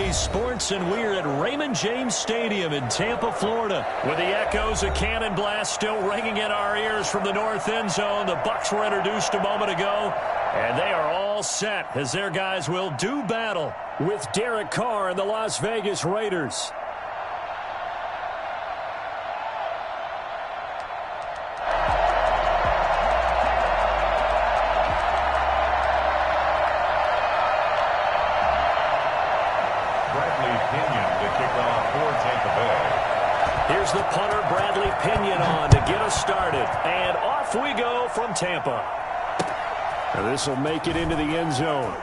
Bally Sports, and we're at Raymond James Stadium in Tampa, Florida. With the echoes of cannon blast still ringing in our ears from the north end zone, the Bucs were introduced a moment ago, and they are all set as their guys will do battle with Derek Carr and the Las Vegas Raiders. Here's the punter, Bradley Pinion, on to get us started. And off we go from Tampa. This will make it into the end zone.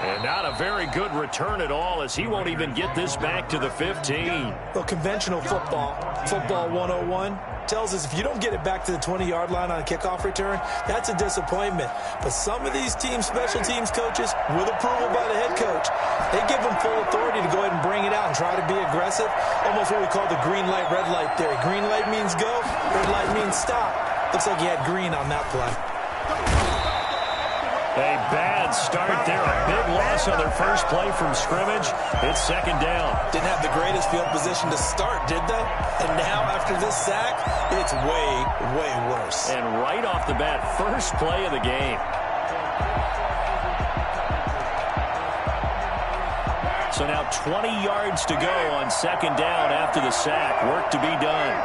And not a very good return at all, as he won't even get this back to the 15. Well, conventional football 101, tells us if you don't get it back to the 20-yard line on a kickoff return, that's a disappointment. But some of these special teams coaches, with approval by the head coach, they give them full authority to go ahead and bring it out and try to be aggressive. Almost what we call the green light, red light theory. Green light means go, red light means stop. Looks like he had green on that play. A bad start there. A big loss on their first play from scrimmage. It's second down. Didn't have the greatest field position to start, did they? And now, after this sack, it's way, way worse. And right off the bat, first play of the game. So now 20 yards to go on second down after the sack. Work to be done.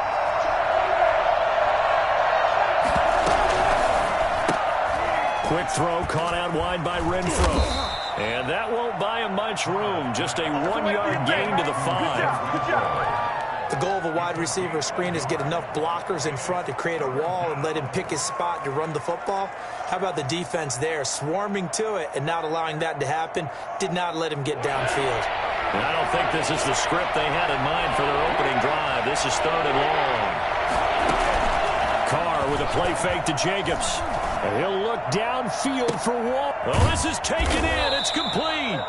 Quick throw caught out wide by Renfro. And that won't buy him much room. Just a 1-yard gain to the 5. The goal of a wide receiver screen is get enough blockers in front to create a wall and let him pick his spot to run the football. How about the defense there, swarming to it and not allowing that to happen? Did not let him get downfield. And I don't think this is the script they had in mind for their opening drive. This is third and long. Carr with a play fake to Jacobs. And he'll look downfield for one. Oh, this is taken in. It's complete.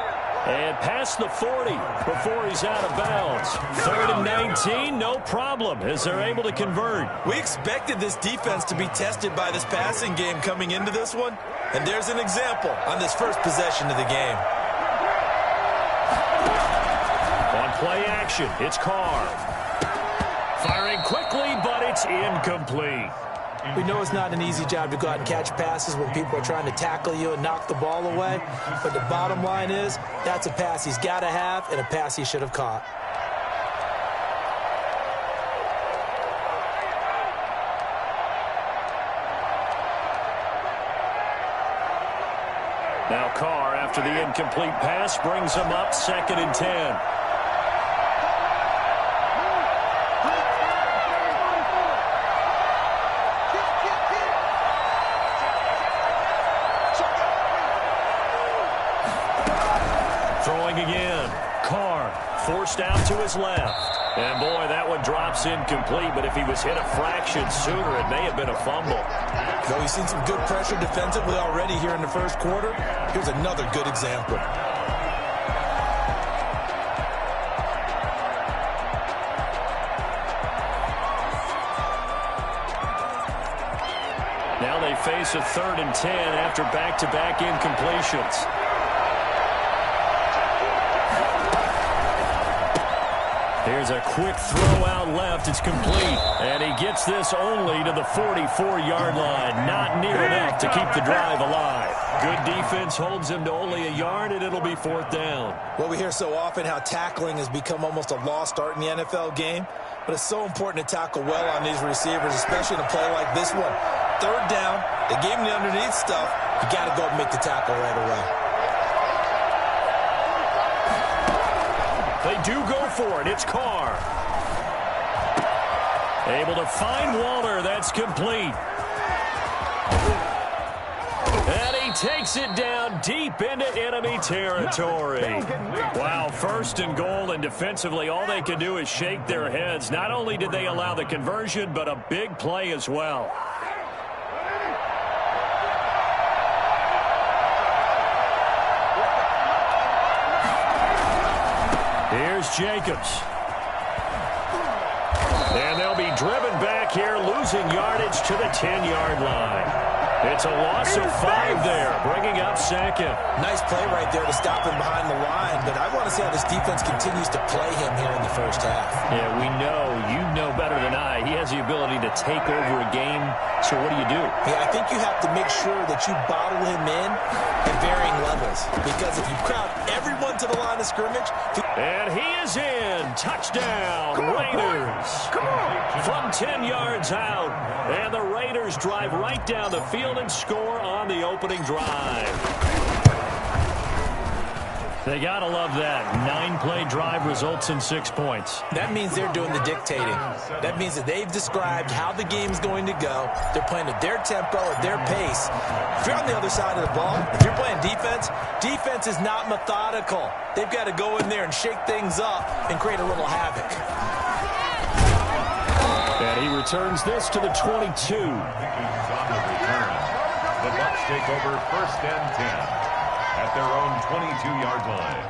And past the 40 before he's out of bounds. Third and 19, no problem, as they're able to convert. We expected this defense to be tested by this passing game coming into this one. And there's an example on this first possession of the game. On play action, it's Carr. Firing quickly, but it's incomplete. We know it's not an easy job to go out and catch passes when people are trying to tackle you and knock the ball away. But the bottom line is, that's a pass he's got to have and a pass he should have caught. Now Carr, after the incomplete pass, brings him up second and 10. Throwing again. Carr forced out to his left. And boy, that one drops incomplete, but if he was hit a fraction sooner, it may have been a fumble. Though he's seen some good pressure defensively already here in the first quarter, here's another good example. Now they face a third and 10 after back-to-back incompletions. Here's a quick throw out left. It's complete. And he gets this only to the 44-yard line. Not near enough to keep the drive alive. Good defense holds him to only a yard, and it'll be fourth down. Well, we hear so often how tackling has become almost a lost art in the NFL game. But it's so important to tackle well on these receivers, especially in a play like this one. Third down, they gave him the underneath stuff. You got to go and make the tackle right away. They do go for it. It's Carr. Able to find Waller. That's complete. And he takes it down deep into enemy territory. Wow, first and goal, and defensively all they can do is shake their heads. Not only did they allow the conversion, but a big play as well. Here's Jacobs. And they'll be driven back here, losing yardage to the 10-yard line. It's a loss of 5 there, bringing up second. Nice play right there to stop him behind the line. to see how this defense continues to play him here in the first half. Yeah, we know. You know better than I. He has the ability to take over a game. So what do you do? Yeah, I think you have to make sure that you bottle him in at varying levels. Because if you crowd everyone to the line of scrimmage... And he is in. Touchdown, Raiders. From 10 yards out. And the Raiders drive right down the field and score on the opening drive. They got to love that. 9-play drive results in 6 points. That means they're doing the dictating. That means that they've described how the game's going to go. They're playing at their tempo, at their pace. If you're on the other side of the ball, if you're playing defense, defense is not methodical. They've got to go in there and shake things up and create a little havoc. And he returns this to the 22. The Bucs take over 1st and 10. At their own 22-yard line.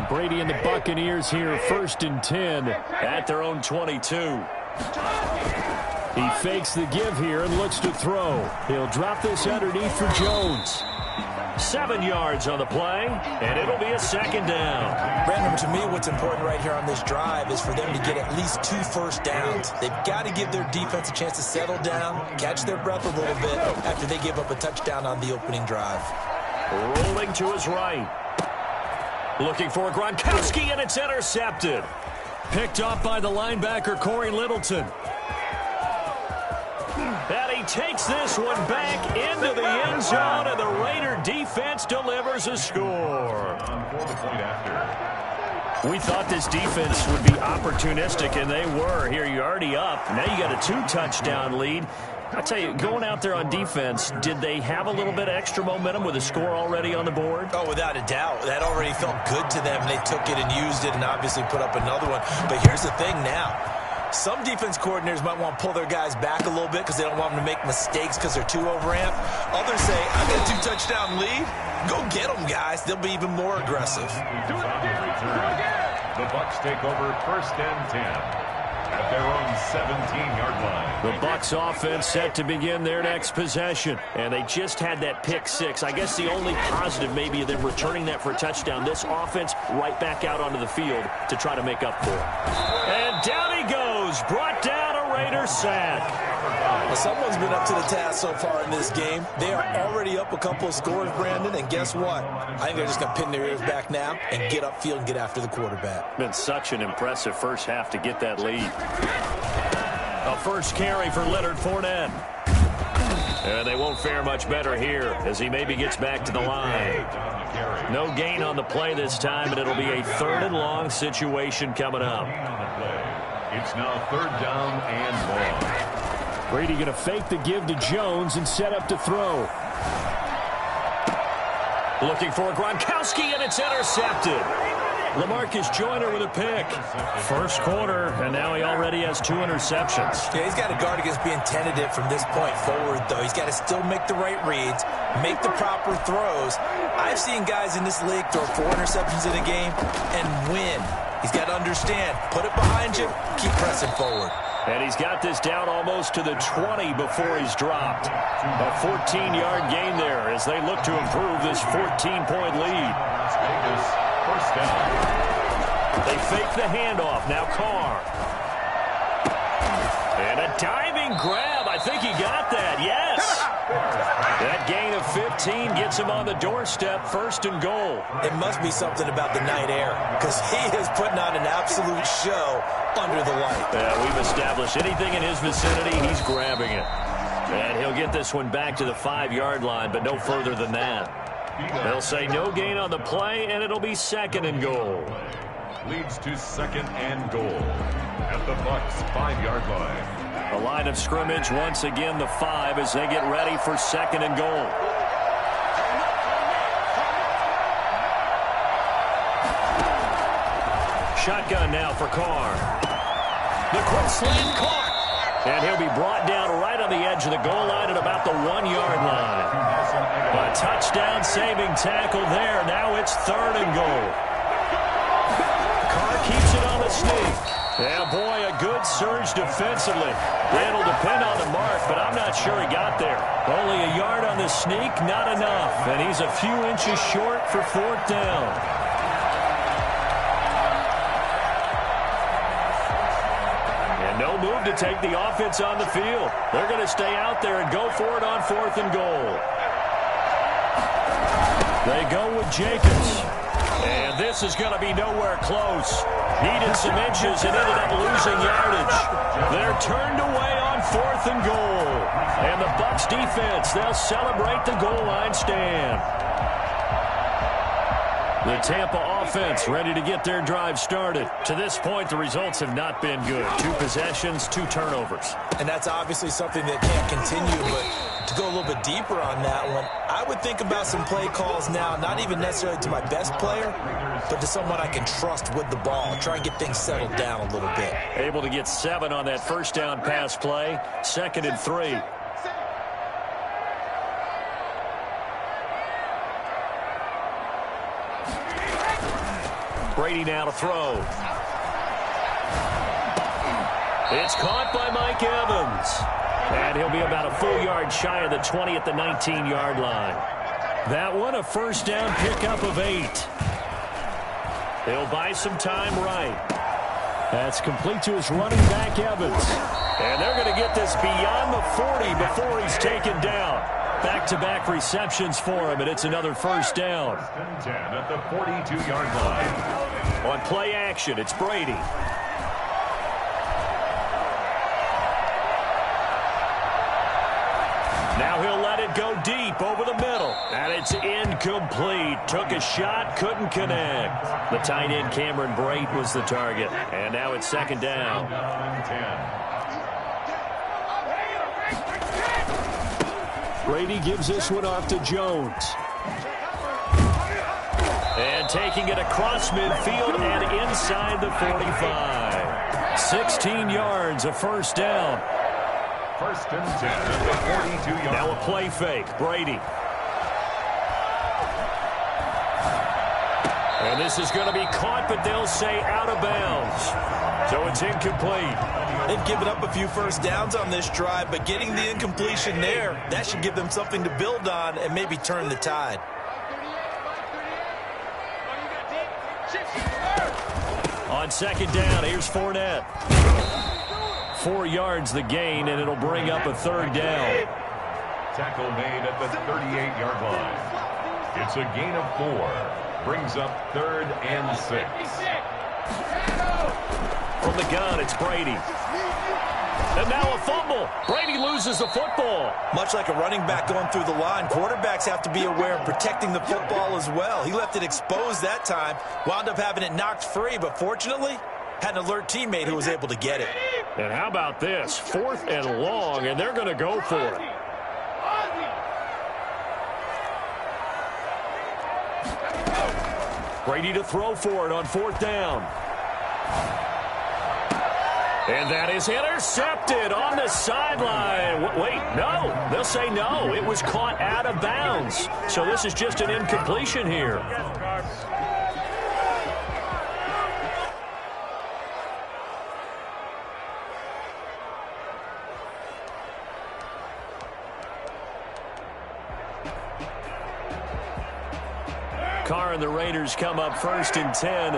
Brady and the Buccaneers here, 1st and 10 at their own 22. He fakes the give here and looks to throw. He'll drop this underneath for Jones. 7 yards on the play, and it'll be a 2nd down. Brandon, to me, what's important right here on this drive is for them to get at least 2 first downs. They've got to give their defense a chance to settle down, catch their breath a little bit after they give up a touchdown on the opening drive. Rolling to his right. Looking for Gronkowski, and it's intercepted. Picked off by the linebacker, Corey Littleton. And he takes this one back into the end zone, and the Raider defense delivers a score. We thought this defense would be opportunistic, and they were. Here, you're already up. Now you got a 2-touchdown lead. I tell you, going out there on defense, did they have a little bit of extra momentum with a score already on the board? Oh, without a doubt. That already felt good to them. They took it and used it and obviously put up another one. But here's the thing now. Some defense coordinators might want to pull their guys back a little bit because they don't want them to make mistakes because they're too overamped. Others say, I got a 2-touchdown lead. Go get them, guys. They'll be even more aggressive. The Bucs take over 1st and 10 at their own 17-yard line. The Bucs offense set to begin their next possession. And they just had that pick 6. I guess the only positive maybe of them returning that for a touchdown. This offense right back out onto the field to try to make up for it. And down he goes. Brought down a Raider sack. Well, someone's been up to the task so far in this game. They are already up a couple of scores, Brandon, and guess what? I think they're just going to pin their ears back now and get upfield and get after the quarterback. Been such an impressive first half to get that lead. A first carry for Leonard Fournette. And they won't fare much better here as he maybe gets back to the line. No gain on the play this time, and it'll be a 3rd and long situation coming up. It's now 3rd down and long. Brady going to fake the give to Jones and set up to throw. Looking for Gronkowski, and it's intercepted. LaMarcus Joyner with a pick. First quarter, and now he already has 2 interceptions. Yeah, he's got to guard against being tentative from this point forward, though. He's got to still make the right reads, make the proper throws. I've seen guys in this league throw 4 interceptions in a game and win. He's got to understand, put it behind you, keep pressing forward. And he's got this down almost to the 20 before he's dropped. A 14-yard gain there as they look to improve this 14-point lead. First down. They fake the handoff. Now Carr. And a diving grab. I think he got that. Yes. That gain of 15 gets him on the doorstep, 1st and goal. It must be something about the night air because he is putting on an absolute show under the light. Yeah, we've established anything in his vicinity, he's grabbing it. And he'll get this one back to the 5-yard line, but no further than that. They'll say no gain on the play, and it'll be 2nd and goal. Leads to 2nd and goal at the Bucs 5-yard line. A line of scrimmage once again, the 5, as they get ready for 2nd and goal. Shotgun now for Carr. The quick slant caught. And he'll be brought down right on the edge of the goal line at about the 1-yard line. A touchdown-saving tackle there. Now it's 3rd and goal. Carr keeps it on the sneak. Yeah, boy, a good surge defensively. It'll depend on the mark, but I'm not not sure he got there. Only a yard on the sneak, not enough. And he's a few inches short for 4th down. And no move to take the offense on the field. They're going to stay out there and go for it on 4th and goal. They go with Jacobs. And this is going to be nowhere close. Needed some inches and ended up losing yardage. They're turned away on 4th and goal. And the Bucs defense, they'll celebrate the goal line stand. The Tampa offense ready to get their drive started. To this point, the results have not been good. 2 possessions, 2 turnovers. And that's obviously something that can't continue, but to go a little bit deeper on that one, I would think about some play calls now, not even necessarily to my best player, but to someone I can trust with the ball. Try and get things settled down a little bit. Able to get 7 on that first down pass play. 2nd and 3. Brady now to throw. It's caught by Mike Evans. And he'll be about a full yard shy of the 20 at the 19-yard line. That one, a first down pickup of 8. He'll buy some time right. That's complete to his running back, Evans. And they're going to get this beyond the 40 before he's taken down. Back-to-back receptions for him, and it's another first down. 10 at the 42-yard line. On play action, it's Brady. Now he'll let it go deep over the middle. And it's incomplete. Took a shot, couldn't connect. The tight end, Cameron Brate, was the target. And now it's 2nd down. 10. Brady gives this one off to Jones. And taking it across midfield and inside the 45. 16 yards, a first down. 1st and 10 at the 42-yard line. Now a play fake, Brady. And this is going to be caught, but they'll say out of bounds. So it's incomplete. They've given up a few first downs on this drive, but getting the incompletion there, that should give them something to build on and maybe turn the tide. On 2nd down, here's Fournette. 4 yards the gain, and it'll bring up a 3rd down. Tackle made at the 38-yard line. It's a gain of 4. Brings up 3rd and 6. From the gun, it's Brady. And now a fumble. Brady loses the football. Much like a running back going through the line, quarterbacks have to be aware of protecting the football as well. He left it exposed that time, wound up having it knocked free, but fortunately, had an alert teammate who was able to get it. And how about this? 4th and long, and they're going to go for it. Brady to throw for it on 4th down. And that is intercepted on the sideline. Wait, no. They'll say no. It was caught out of bounds. So this is just an incompletion here. Carr and the Raiders come up 1st and 10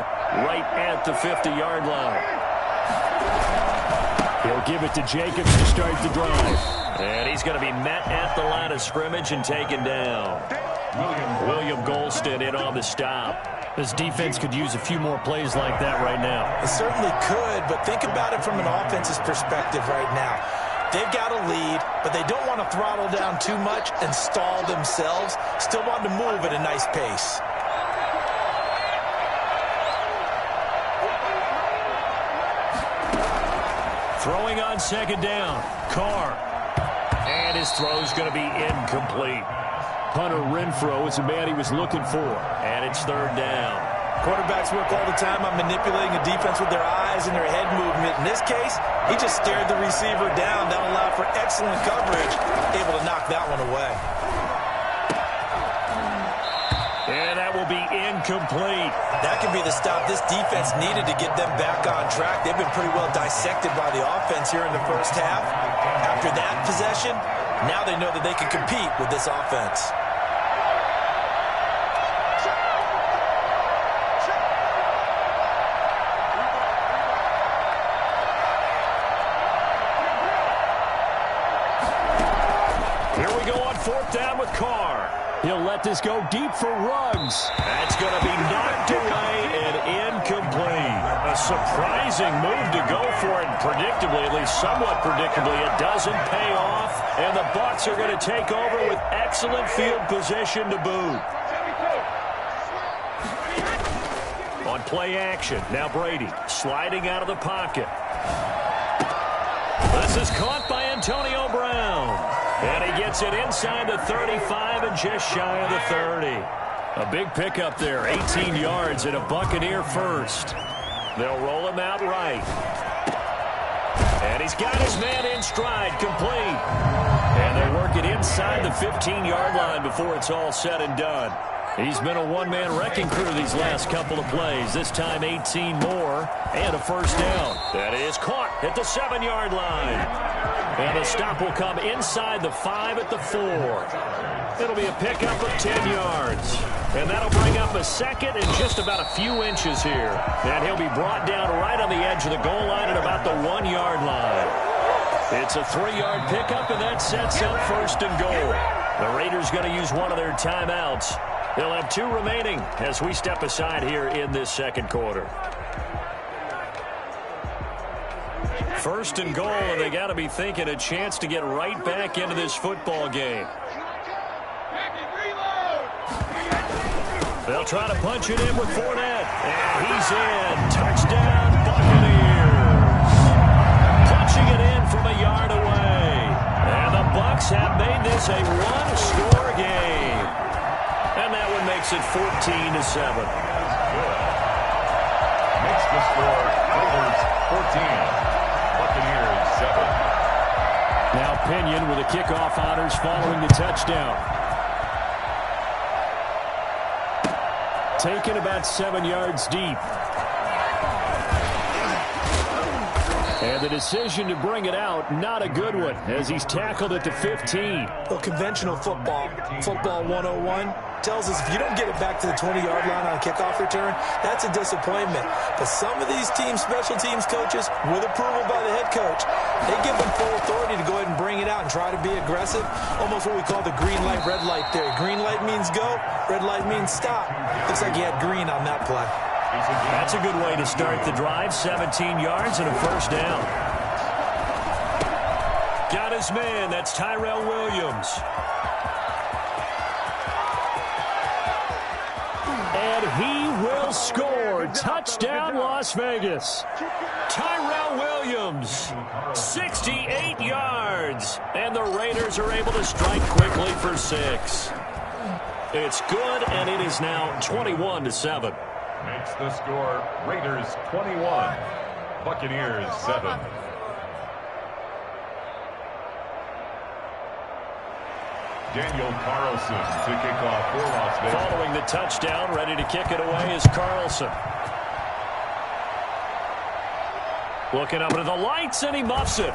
right at the 50-yard line. He'll give it to Jacobs to start the drive. And he's going to be met at the line of scrimmage and taken down. William Golston in on the stop. This defense could use a few more plays like that right now. It certainly could, but think about it from an offense's perspective right now. They've got a lead, but they don't want to throttle down too much and stall themselves. Still want to move at a nice pace. Throwing on 2nd down, Carr. And his throw's going to be incomplete. Hunter Renfrow is the man he was looking for. And it's 3rd down. Quarterbacks work all the time on manipulating a defense with their eyes and their head movement. In this case, he just stared the receiver down. That allowed for excellent coverage, able to knock that one away. And that will be incomplete. That could be the stop this defense needed to get them back on track. They've been pretty well dissected by the offense here in the first half. After that possession, Now they know that they can compete with this offense. Here we go on fourth down with Carr. He'll let this go deep for Ruggs. That's going to be knocked away and incomplete. A surprising move to go for it, and predictably, at least somewhat predictably, it doesn't pay off, and the Bucs are going to take over with excellent field position to boot. On play action, now Brady sliding out of the pocket. This is caught by Antonio Brown. And he gets it inside the 35 and just shy of the 30. A big pickup there, 18 yards and a Buccaneer first. They'll roll him out right. And he's got his man in stride, complete. And they work it inside the 15-yard line before it's all said and done. He's been a one-man wrecking crew these last couple of plays. This time 18 more and a first down. That is caught at the 7-yard line. And the stop will come inside the 5 at the 4. It'll be a pickup of 10 yards. And that'll bring up a second and just about a few inches here. And he'll be brought down right on the edge of the goal line at about the 1-yard line. It's a 3-yard pickup, and that sets up first and goal. The Raiders going to use one of their timeouts. They'll have 2 remaining as we step aside here in this second quarter. First and goal, and they got to be thinking a chance to get right back into this football game. They'll try to punch it in with Fournette. And he's in. Touchdown, Buccaneers. Punching it in from a yard away. And the Bucs have made this a one-score game. And that one makes it 14-7. Makes the score Raiders 14. Buccaneers 7. Now Pinion with the kickoff honors following the touchdown. Taken about 7 yards deep. And the decision to bring it out, not a good one, as he's tackled at the 15. Well, conventional football 101, tells us if you don't get it back to the 20-yard line on a kickoff return, that's a disappointment. But some of these special teams coaches, with approval by the head coach, they give them full authority to go ahead and bring it out and try to be aggressive. Almost what we call the green light, red light theory. Green light means go, red light means stop. Looks like he had green on that play. That's a good way to start the drive. 17 yards and a first down. Got his man. That's Tyrell Williams. And he will score. Touchdown, Las Vegas. Tyrell Williams, 68 yards. And the Raiders are able to strike quickly for 6. It's good, and it is now 21-7. Makes the score Raiders 21, Buccaneers 7. Daniel Carlson to kick off for Las Vegas. Following the touchdown, ready to kick it away is Carlson. Looking up into the lights, and he muffs it.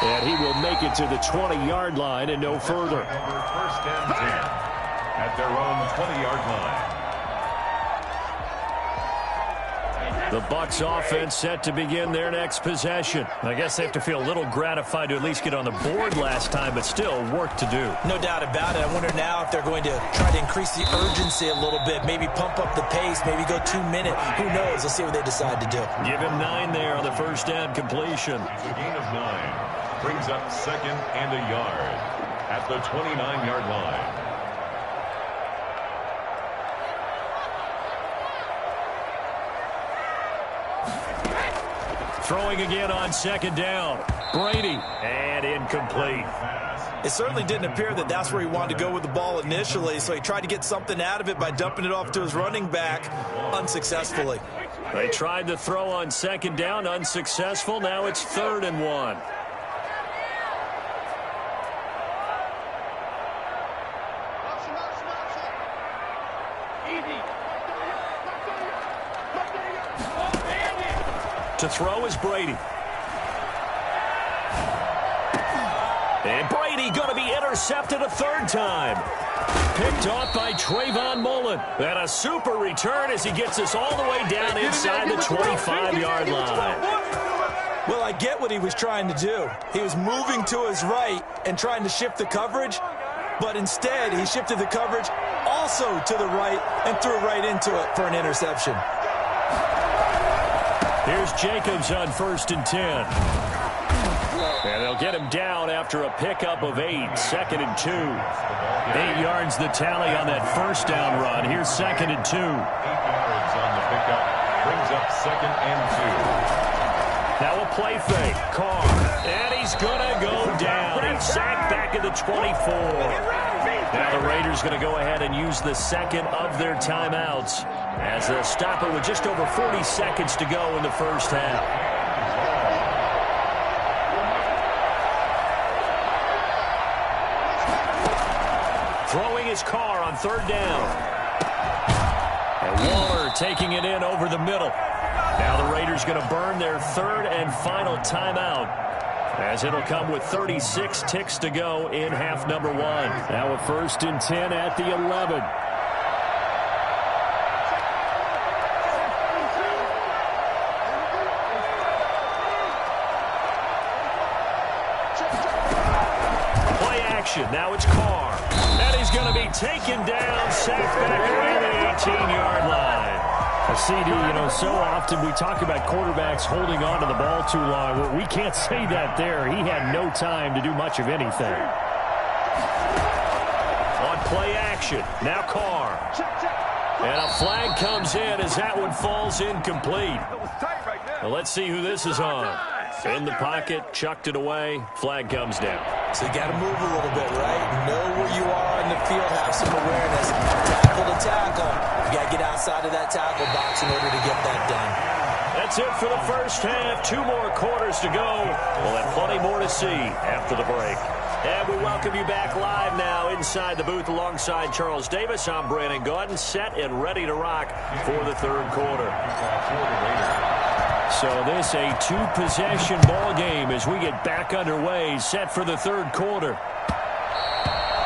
And he will make it to the 20-yard line and no further. First and 10. At their own 20-yard line. The Bucs offense set to begin their next possession. I guess they have to feel a little gratified to at least get on the board last time, but still work to do. No doubt about it. I wonder now if they're going to try to increase the urgency a little bit, maybe pump up the pace, maybe go 2-minute. Who knows? Let's see what they decide to do. Give him 9 there on the first down completion. It's a gain of 9. Brings up second and a yard at the 29-yard line. Throwing again on second down. Brady, and incomplete. It certainly didn't appear that that's where he wanted to go with the ball initially, so he tried to get something out of it by dumping it off to his running back unsuccessfully. They tried to throw on second down, unsuccessful. Now it's 3rd and 1. To throw is Brady. intercepted a third time. Picked off by Trayvon Mullen. And a super return as he gets us all the way down inside the 25-yard line. Well, I get what he was trying to do. He was moving to his right and trying to shift the coverage, but instead he shifted the coverage also to the right and threw right into it for an interception. Here's Jacobs on 1st and 10. And they'll get him down after a pickup of 8, 2nd and 2. 8 yards the tally on that first down run. Here's 2nd and 2. 8 yards on the pickup. Brings up 2nd and 2. Now a play fake. Carr. And he's going to go down. He's sacked back at the 24. Now the Raiders going to go ahead and use the second of their timeouts as they'll stop it with just over 40 seconds to go in the first half. Throwing his Carr on 3rd down. And Waller taking it in over the middle. Now the Raiders going to burn their 3rd and final timeout, as it'll come with 36 ticks to go in half number 1. Now a 1st and 10 at the 11. Play action. Now it's Carr. And he's going to be taken down, sacked back around the 18-yard line. CD, so often we talk about quarterbacks holding on to the ball too long. Well, we can't say that there. He had no time to do much of anything. On play action, now Carr. And a flag comes in as that one falls incomplete. Well, let's see who this is on. In the pocket, chucked it away, flag comes down. So you got to move a little bit, right? Know where you are in the field, have some awareness. Tackle to tackle. You got to get outside of that tackle box in order to get that done. That's it for the first half. 2 more quarters to go. We'll have plenty more to see after the break. And we welcome you back live now inside the booth alongside Charles Davis. I'm Brandon Gaudin, set and ready to rock for the 3rd quarter. So this a 2-possession ball game as we get back underway, set for the 3rd quarter.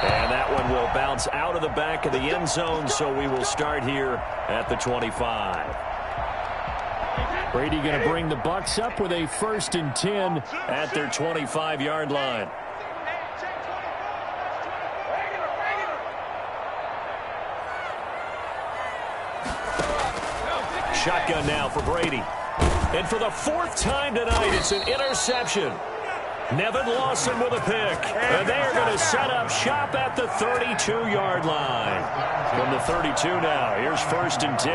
And that one will bounce out of the back of the end zone, so we will start here at the 25. Brady going to bring the Bucs up with a 1st and 10 at their 25-yard line. Shotgun now for Brady. And for the 4th time tonight, it's an interception. Nevin Lawson with a pick. And they are going to set up shop at the 32-yard line. From the 32 now, here's 1st and 10.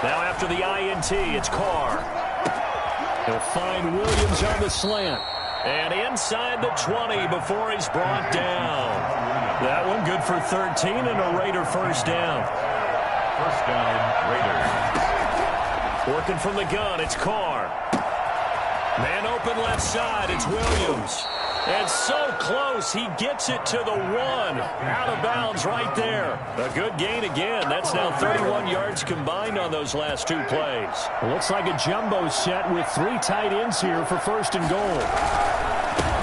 Now after the INT, it's Carr. He'll find Williams on the slant. And inside the 20 before he's brought down. That one good for 13 and a Raider first down. First down, Raiders. Working from the gun, it's Carr. Man open left side, it's Williams. And so close, he gets it to the 1. Out of bounds right there. A good gain again. That's now 31 yards combined on those last 2 plays. It looks like a jumbo set with 3 tight ends here for 1st and goal.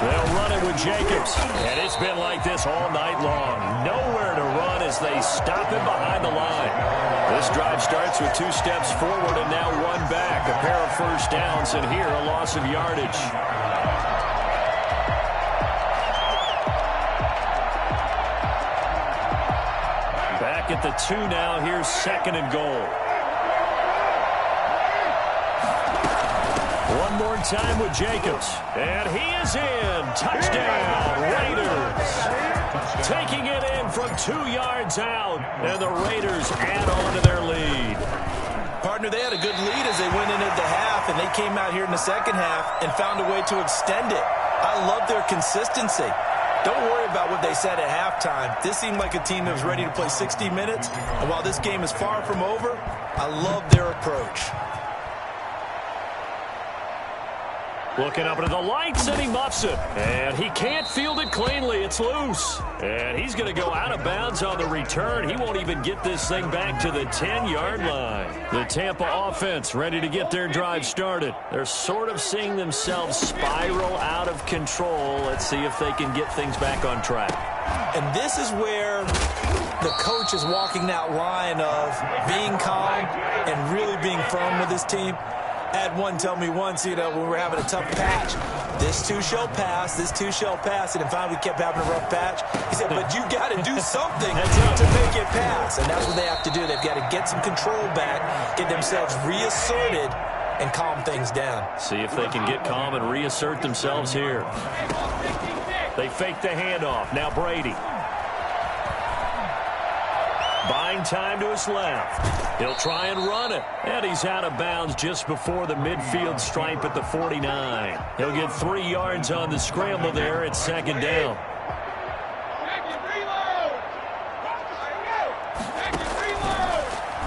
They'll run it with Jacobs. And it's been like this all night long. Nowhere to run as they stop him behind the line. This drive starts with 2 steps forward and now 1 back. A pair of first downs, and here a loss of yardage. Back at the 2 now. Here's 2nd and goal. One more time with Jacobs. And he is in. Touchdown, Raiders. Taking it in from 2 yards out. And the Raiders add on to their lead. Partner, they had a good lead as they went into the half, and they came out here in the second half and found a way to extend it. I love their consistency. Don't worry about what they said at halftime. This seemed like a team that was ready to play 60 minutes. And while this game is far from over, I love their approach. Looking up into the lights, and he muffs it. And he can't field it cleanly. It's loose. And he's going to go out of bounds on the return. He won't even get this thing back to the 10-yard line. The Tampa offense ready to get their drive started. They're sort of seeing themselves spiral out of control. Let's see if they can get things back on track. And this is where the coach is walking that line of being calm and really being firm with his team. I had one tell me once, when we were having a tough patch, this too shall pass, this too shall pass. And finally we kept having a rough patch. He said, but you got to do something to make it pass. And that's what they have to do. They've got to get some control back, get themselves reasserted, and calm things down. See if they can get calm and reassert themselves here. They fake the handoff. Now Brady. Buying time to his left. He'll try and run it. And he's out of bounds just before the midfield stripe at the 49. He'll get 3 yards on the scramble there. It's second down.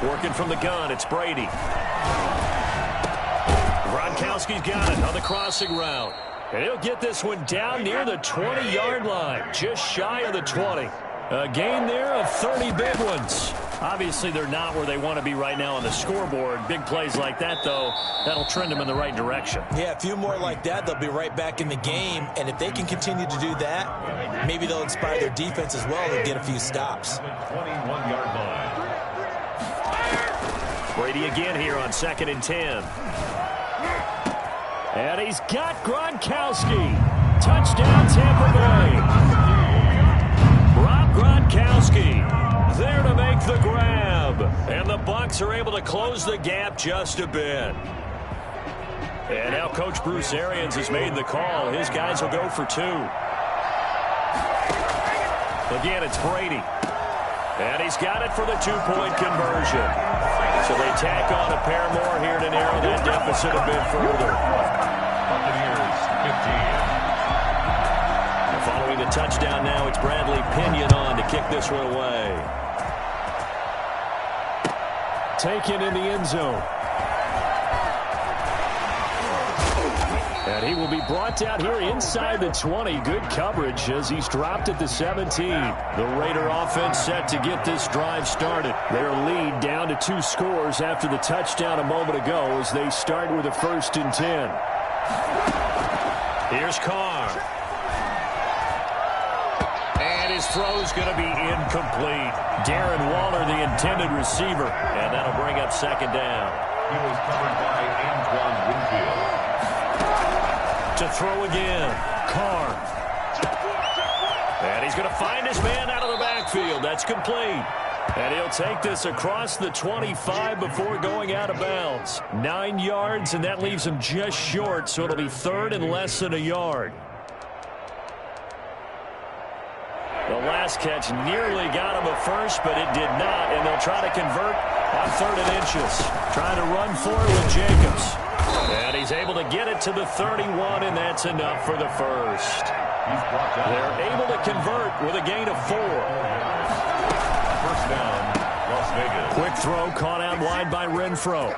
Working from the gun, it's Brady. Gronkowski's got it on the crossing route. And he'll get this one down near the 20-yard line, just shy of the 20. A gain there of 30 big ones. Obviously, they're not where they want to be right now on the scoreboard. Big plays like that, though, that'll trend them in the right direction. Yeah, a few more like that, they'll be right back in the game. And if they can continue to do that, maybe they'll inspire their defense as well and get a few stops. 21-yard line. Brady again here on 2nd and 10. And he's got Gronkowski. Touchdown, Tampa Bay. Gronkowski there to make the grab. And the Bucs are able to close the gap just a bit. And now Coach Bruce Arians has made the call. His guys will go for 2. Again, it's Brady. And he's got it for the 2-point conversion. So they tack on a pair more here to narrow that deficit a bit further. Buccaneers 15. Following the touchdown now, it's Bradley Pinion on to kick this one away. Taken in the end zone. And he will be brought down here inside the 20. Good coverage as he's dropped at the 17. The Raider offense set to get this drive started. Their lead down to 2 scores after the touchdown a moment ago as they start with a 1st and 10. Here's Carr. His throw's going to be incomplete. Darren Waller, the intended receiver, and that'll bring up 2nd down. He was covered by Antoine Winfield. To throw again, Carr. And he's going to find his man out of the backfield. That's complete. And he'll take this across the 25 before going out of bounds. 9 yards, and that leaves him just short, so it'll be 3rd and less than a yard. The last catch nearly got him a first, but it did not, and they'll try to convert on 3rd and inches. Trying to run for it with Jacobs. And he's able to get it to the 31, and that's enough for the first. They're able to convert with a gain of 4. First down, Las Vegas. Quick throw caught out wide by Renfro.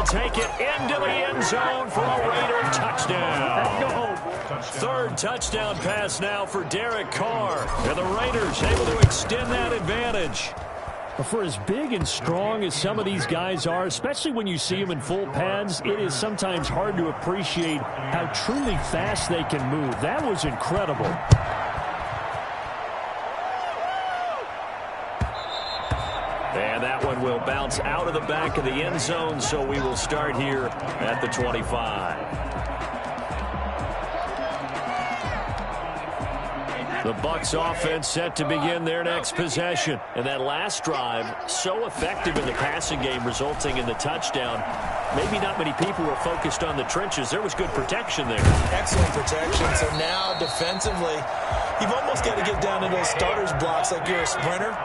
Take it into the end zone for a Raider touchdown. 3rd touchdown pass now for Derek Carr. And the Raiders able to extend that advantage. For as big and strong as some of these guys are, especially when you see them in full pads, it is sometimes hard to appreciate how truly fast they can move. That was incredible. And that one will bounce out of the back of the end zone, so we will start here at the 25. The Bucs offense set to begin their next possession. And that last drive, so effective in the passing game, resulting in the touchdown. Maybe not many people were focused on the trenches. There was good protection there. Excellent protection. So now defensively, you've almost got to get down to those starters blocks like you're a sprinter.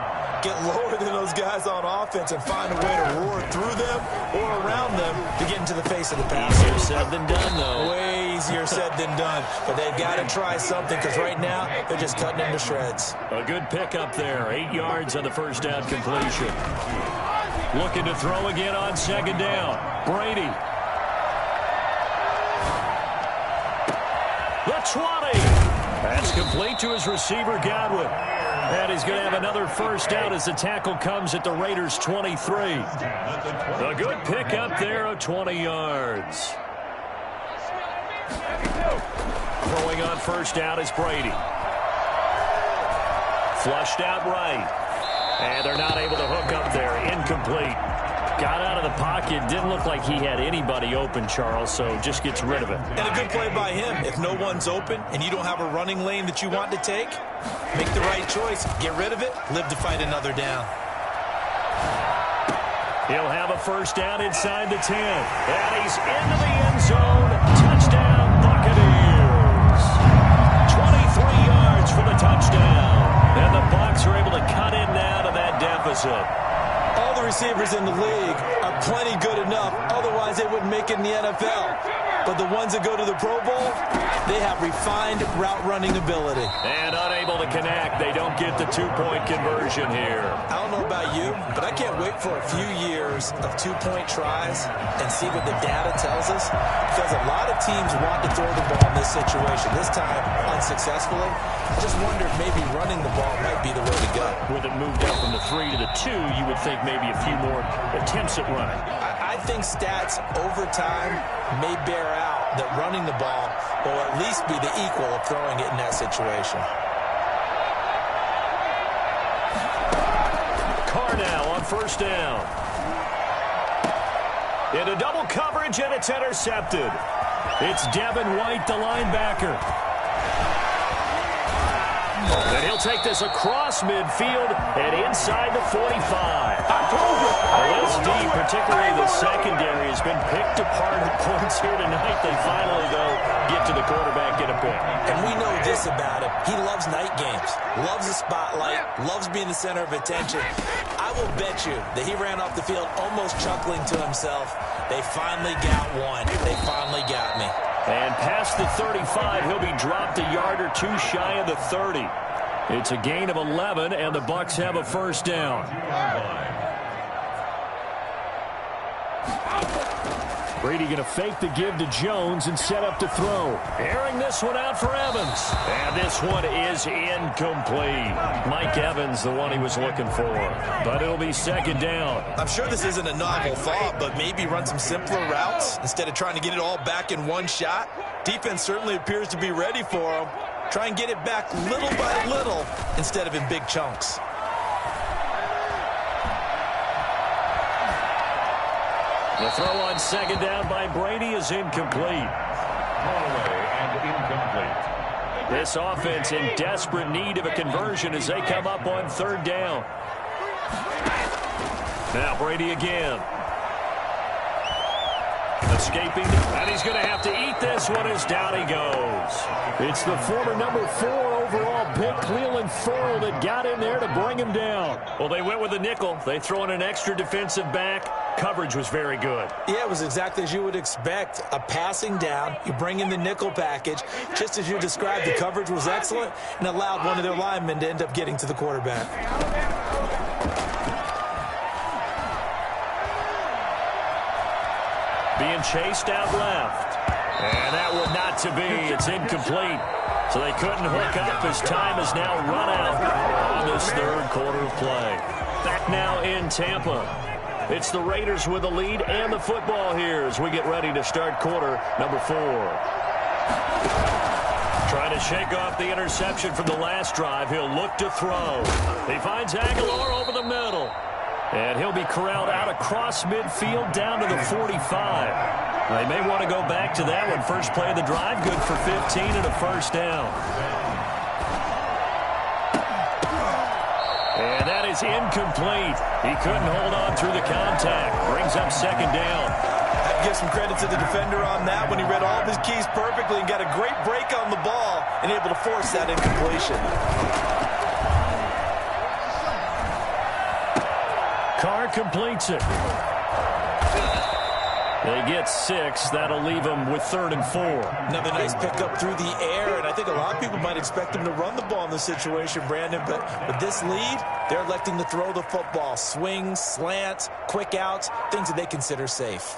Get lower than those guys on offense and find a way to roar through them or around them to get into the face of the pass. Easier said than done, though. Way easier said than done, but they've got to try something because right now they're just cutting into shreds. A good pickup there. 8 yards on the first down completion. Looking to throw again on second down. Brady. The 20. That's complete to his receiver, Godwin. And he's going to have another first down as the tackle comes at the Raiders' 23. A good pickup there of 20 yards. Throwing on first down is Brady. Flushed out right. And they're not able to hook up there. Incomplete. Got out of the pocket. Didn't look like he had anybody open, Charles, so just gets rid of it. And a good play by him. If no one's open and you don't have a running lane that you want to take, make the right choice. Get rid of it. Live to fight another down. He'll have a first down inside the 10. And he's into the end zone. Touchdown, Buccaneers. 23 yards for the touchdown. And the Bucs are able to cut in now to that deficit. All the receivers in the league are plenty good enough. Otherwise, they wouldn't make it in the NFL. But the ones that go to the Pro Bowl, they have refined route running ability. And unable to connect. They don't get the two-point conversion here. I don't know about you, but I can't wait for a few years of two-point tries and see what the data tells us. Because a lot of teams want to throw the ball in this situation. This time, unsuccessfully. I just wonder if maybe running the ball might be the way to go. With it moved up from the 3 to the 2, you would think maybe a few more attempts at running. I think stats over time may bear out that running the ball will at least be the equal of throwing it in that situation. Carr now on first down. Into double coverage, and it's intercepted. It's Devin White, the linebacker. And he'll take this across midfield and inside the 45. Well, this deep, particularly the secondary, has been picked apart at points here tonight. They finally, though, get to the quarterback, get a pick. And we know this about him. He loves night games, loves the spotlight, loves being the center of attention. I will bet you that he ran off the field almost chuckling to himself. They finally got one. They finally got me. And past the 35, he'll be dropped a yard or two shy of the 30. It's a gain of 11, and the Bucs have a first down. Brady going to fake the give to Jones and set up to throw. Airing this one out for Evans. And this one is incomplete. Mike Evans, the one he was looking for. But it'll be second down. I'm sure this isn't a novel thought, but maybe run some simpler routes instead of trying to get it all back in one shot. Defense certainly appears to be ready for him. Try and get it back little by little instead of in big chunks. The throw on second down by Brady is incomplete. This offense in desperate need of a conversion as they come up on third down. Now Brady again. Escaping, and he's going to have to eat this one as down he goes. It's the former number 4 overall pick, Cleveland Ferrell, that got in there to bring him down. Well, they went with a nickel. They throw in an extra defensive back. Coverage was very good. Yeah, it was exactly as you would expect. A passing down, you bring in the nickel package. Just as you described, the coverage was excellent and allowed one of their linemen to end up getting to the quarterback. Being chased out left. And that one not to be. It's incomplete. So they couldn't hook up as time has now run out on this third quarter of play. Back now in Tampa. It's the Raiders with the lead and the football here as we get ready to start quarter number 4. Trying to shake off the interception from the last drive. He'll look to throw. He finds Aguilar over the middle. And he'll be corralled out across midfield down to the 45. They may want to go back to that one. First play of the drive, good for 15 and a first down. And that is incomplete. He couldn't hold on through the contact. Brings up second down. I'd give some credit to the defender on that when he read all of his keys perfectly and got a great break on the ball and able to force that incompletion. Carr completes it. They get 6. That'll leave them with 3rd and 4. Another nice pickup through the air, and I think a lot of people might expect them to run the ball in this situation, Brandon, but with this lead, they're electing to throw the football. Swings, slants, quick outs, things that they consider safe.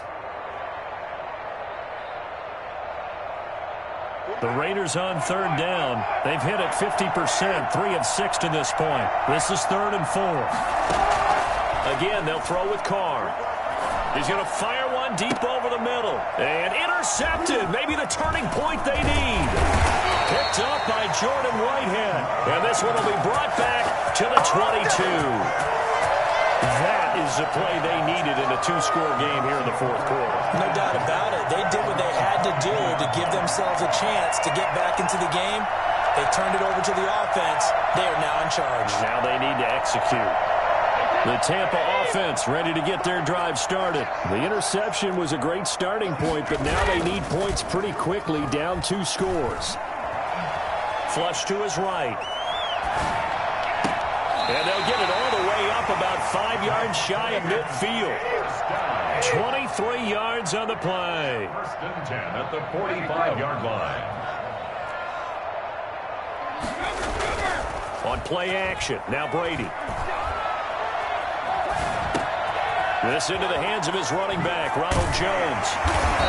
The Raiders on 3rd down. They've hit it 50%, 3 of 6 to this point. This is 3rd and 4. Again, they'll throw with Carr. He's going to fire one deep over the middle. And intercepted. Maybe the turning point they need. Picked up by Jordan Whitehead. And this one will be brought back to the 22. That is the play they needed in a 2-score game here in the 4th quarter. No doubt about it. They did what they had to do to give themselves a chance to get back into the game. They turned it over to the offense. They are now in charge. Now they need to execute. The Tampa offense ready to get their drive started. The interception was a great starting point, but now they need points pretty quickly, down 2 scores. Flush to his right. And they'll get it all the way up about 5 yards shy of midfield. 23 yards on the play. 1st and 10 at the 45-yard line. On play action, now Brady. This into the hands of his running back, Ronald Jones.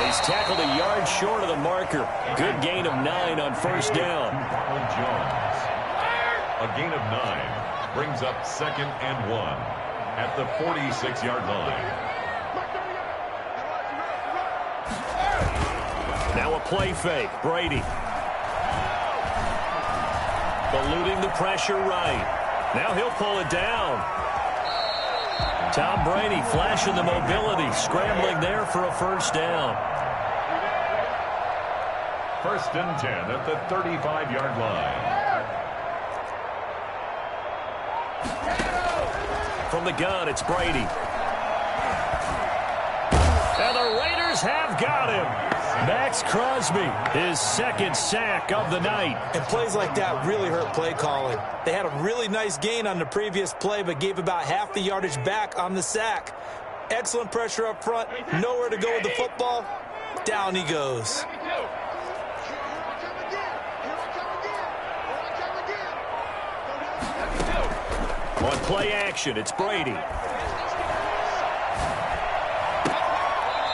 He's tackled a yard short of the marker. Good gain of 9 on 1st down. Ronald Jones. A gain of 9 brings up 2nd and 1 at the 46-yard line. Now a play fake, Brady. Eluding the pressure right. Now he'll pull it down. Tom Brady flashing the mobility, scrambling there for a 1st down. 1st and 10 at the 35-yard line. From the gun, it's Brady. And the Raiders have got him. Max Crosby, his 2nd sack of the night. And plays like that really hurt play calling. They had a really nice gain on the previous play, but gave about half the yardage back on the sack. Excellent pressure up front. Nowhere to go with the football. Down he goes. On play action, it's Brady.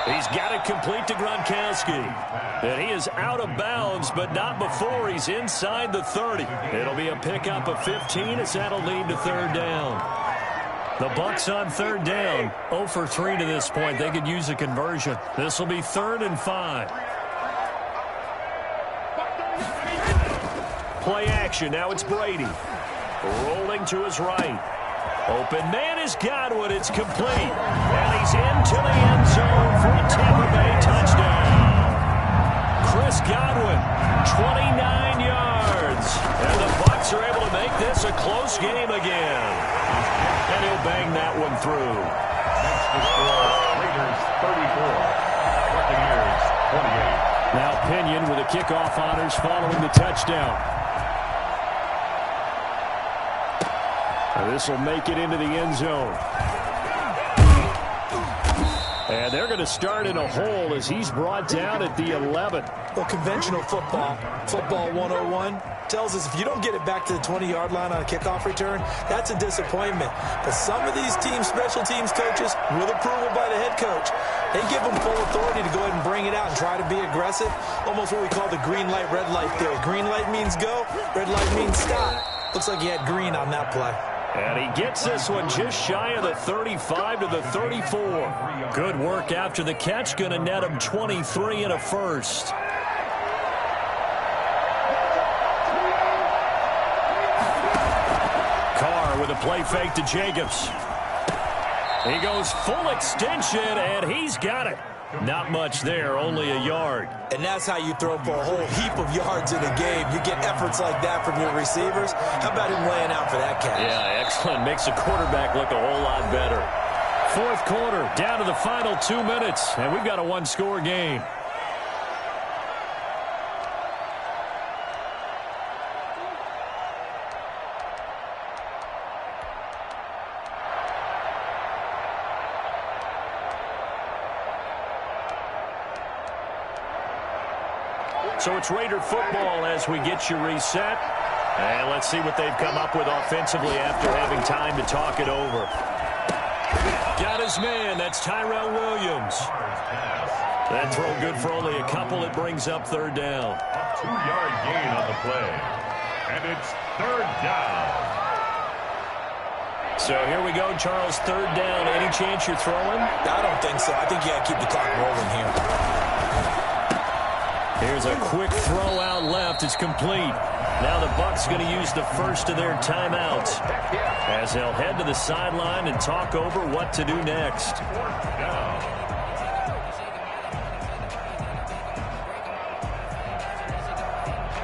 He's got it complete to Gronkowski. And he is out of bounds, but not before he's inside the 30. It'll be a pickup of 15 as that'll lead to 3rd down. The Bucs on 3rd down. 0 for 3 to this point. They could use a conversion. This will be 3rd and 5. Play action. Now it's Brady. Rolling to his right. Open man is Godwin. It's complete. And he's into the end zone for a Tampa Bay touchdown. Chris Godwin, 29 yards. And the Bucs are able to make this a close game again. And he'll bang that one through. Next to score, Raiders 34, Buccaneers 28. Now Pinion with the kickoff honors following the touchdown. This will make it into the end zone. And they're going to start in a hole as he's brought down at the 11. Well, conventional football 101, tells us if you don't get it back to the 20-yard line on a kickoff return, that's a disappointment. But some of these special teams coaches, with approval by the head coach, they give them full authority to go ahead and bring it out and try to be aggressive. Almost what we call the green light, red light theory. Green light means go, red light means stop. Looks like he had green on that play. And he gets this one just shy of the 35 to the 34. Good work after the catch. Going to net him 23 and a 1st. Carr with a play fake to Jacobs. He goes full extension, and he's got it. Not much there, only a yard. And that's how you throw for a whole heap of yards in a game. You get efforts like that from your receivers. How about him laying out for that catch? Yeah, excellent. Makes the quarterback look a whole lot better. 4th quarter, down to the final 2 minutes, and we've got a 1-score game. So it's Raider football as we get you reset. And let's see what they've come up with offensively after having time to talk it over. Got his man. That's Tyrell Williams. That throw good for only a couple. It brings up third down. A 2-yard gain on the play. And it's third down. So here we go, Charles, third down. Any chance you're throwing? I don't think so. I think you got to keep the clock rolling here. Here's a quick throw out left. It's complete. Now the Bucs going to use the first of their timeouts as they'll head to the sideline and talk over what to do next.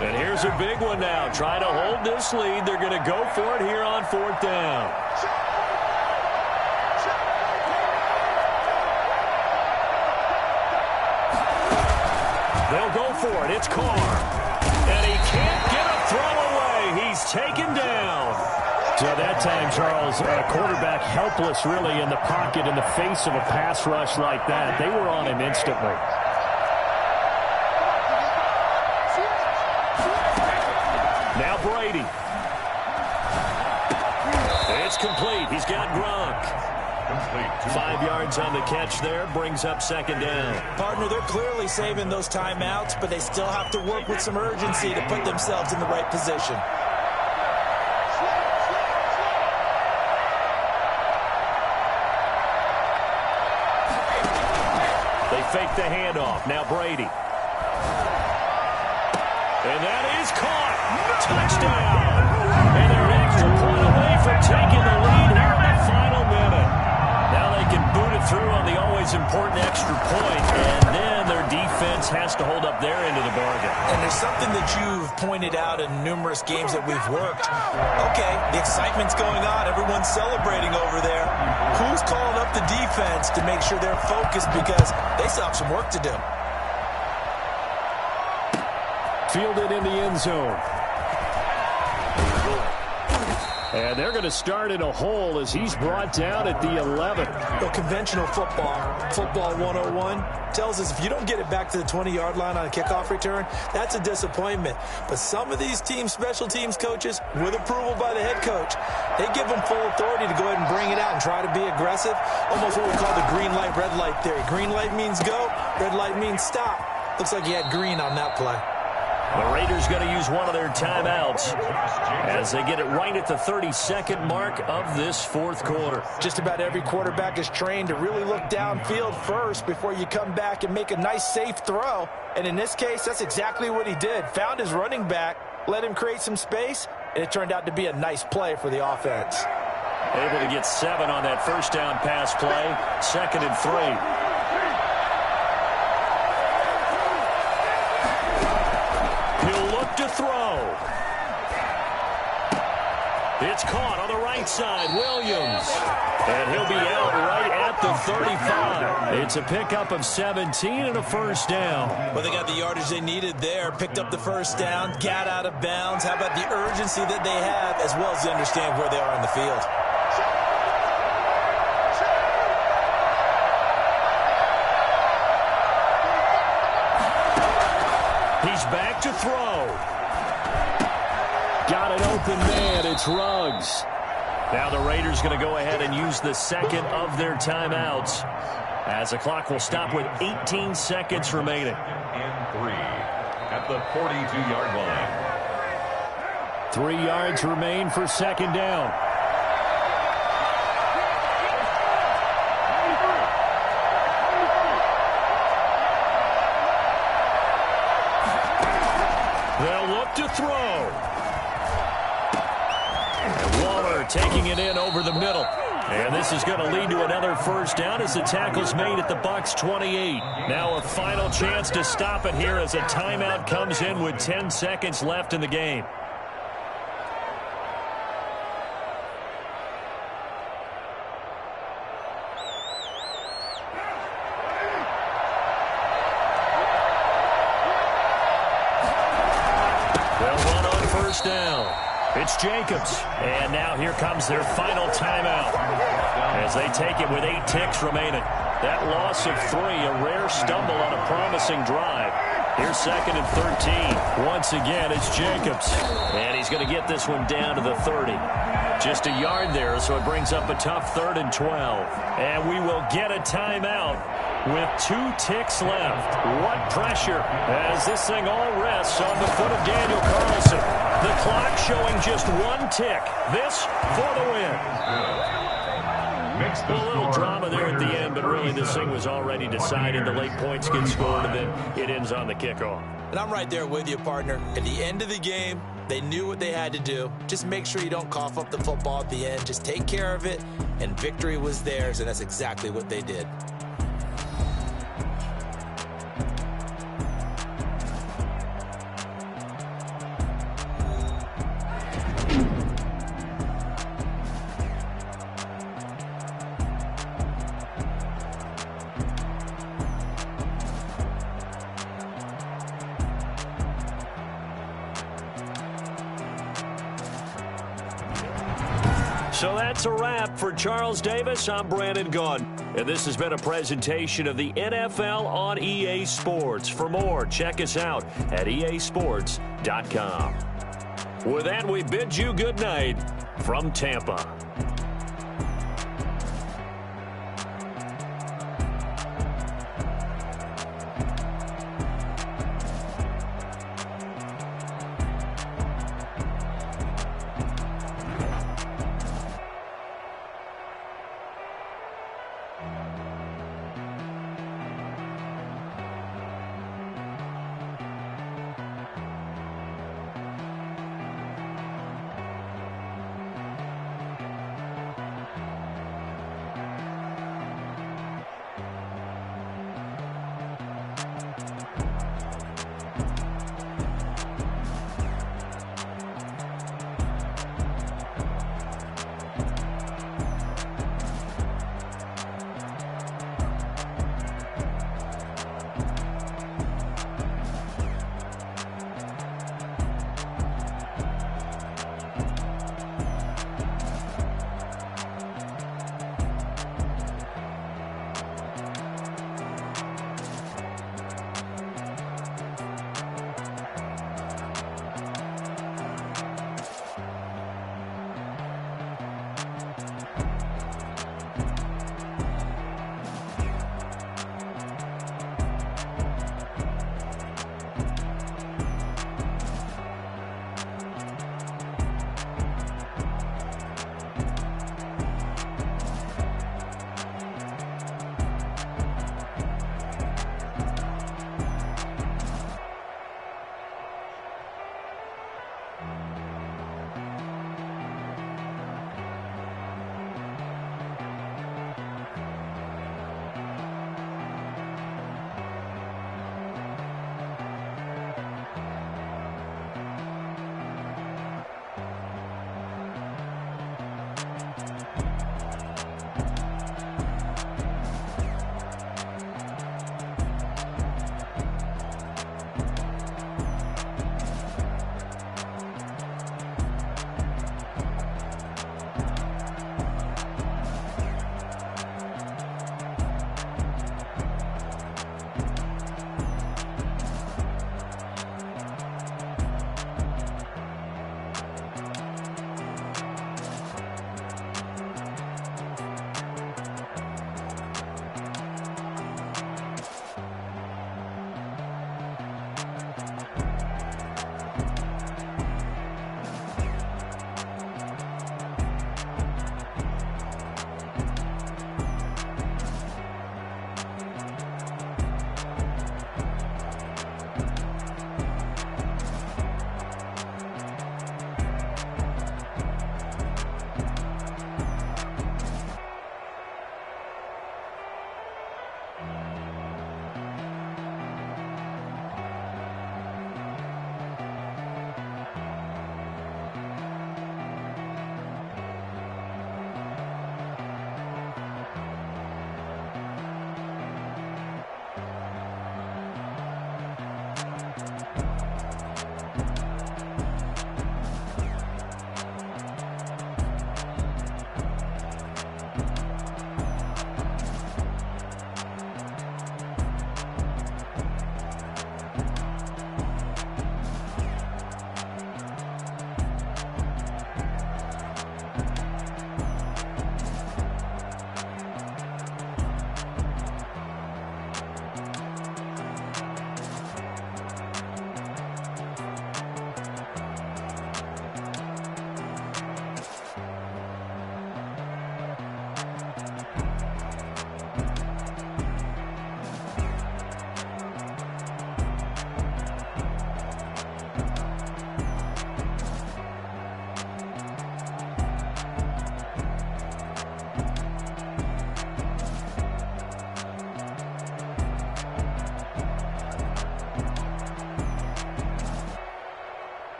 And here's a big one now. Trying to hold this lead. They're going to go for it here on fourth down. They'll go for it. It's Carr. And he can't get a throw away. He's taken down. So that time, Charles, quarterback helpless really in the pocket in the face of a pass rush like that. They were on him instantly. Now Brady. It's complete. He's got Gronk. 5 yards on the catch there. Brings up second down. Partner, they're clearly saving those timeouts, but they still have to work with some urgency to put themselves in the right position. They fake the handoff. Now Brady. And that is caught. Touchdown. And they're an extra point away from taking the lead here in the final minute. Now they can boot it through on the always important extra point, and then their defense has to hold up their end of the bargain. And there's something that you've pointed out in numerous games that we've worked. Okay, the excitement's going on. Everyone's celebrating over there. Who's calling up the defense to make sure they're focused because they still have some work to do? Fielded in the end zone. And they're going to start in a hole as he's brought down at the 11. Well, conventional football 101, tells us if you don't get it back to the 20-yard line on a kickoff return, that's a disappointment. But some of these special teams coaches, with approval by the head coach, they give them full authority to go ahead and bring it out and try to be aggressive. Almost what we call the green light, red light theory. Green light means go, red light means stop. Looks like he had green on that play. The Raiders going to use one of their timeouts as they get it right at the 32nd mark of this fourth quarter. Just about every quarterback is trained to really look downfield first before you come back and make a nice, safe throw. And in this case, that's exactly what he did. Found his running back, let him create some space, and it turned out to be a nice play for the offense. Able to get 7 on that first down pass play. 2nd and 3. To throw. It's caught on the right side. Williams. And he'll be out right at the 35. It's a pickup of 17 and a first down. Well, they got the yardage they needed there. Picked up the first down. Got out of bounds. How about the urgency that they have as well as they understand where they are in the field? He's back to throw. Got an open man. It's Ruggs. Now the Raiders going to go ahead and use the second of their timeouts as the clock will stop with 18 seconds remaining. And 3 at the 42-yard line. 3 yards remain for second down. They'll look to throw. And Waller taking it in over the middle. And this is going to lead to another first down as the tackle's made at the Bucs 28. Now a final chance to stop it here as a timeout comes in with 10 seconds left in the game. Down. It's Jacobs. And now here comes their final timeout as they take it with 8 ticks remaining. That loss of 3, a rare stumble on a promising drive. Here's 2nd and 13. Once again, it's Jacobs. And he's going to get this one down to the 30. Just a yard there, so it brings up a tough 3rd and 12. And we will get a timeout with 2 ticks left. What pressure as this thing all rests on the foot of Daniel Carlson. The clock showing just 1 tick. This for the win. A little drama there at the end, but really this thing was already decided. The late points get scored, and then it ends on the kickoff. And I'm right there with you, partner. At the end of the game, they knew what they had to do. Just make sure you don't cough up the football at the end. Just take care of it, and victory was theirs, and that's exactly what they did. So that's a wrap for Charles Davis. I'm Brandon Gaudin, and this has been a presentation of the NFL on EA Sports. For more, check us out at easports.com. With that, we bid you good night from Tampa.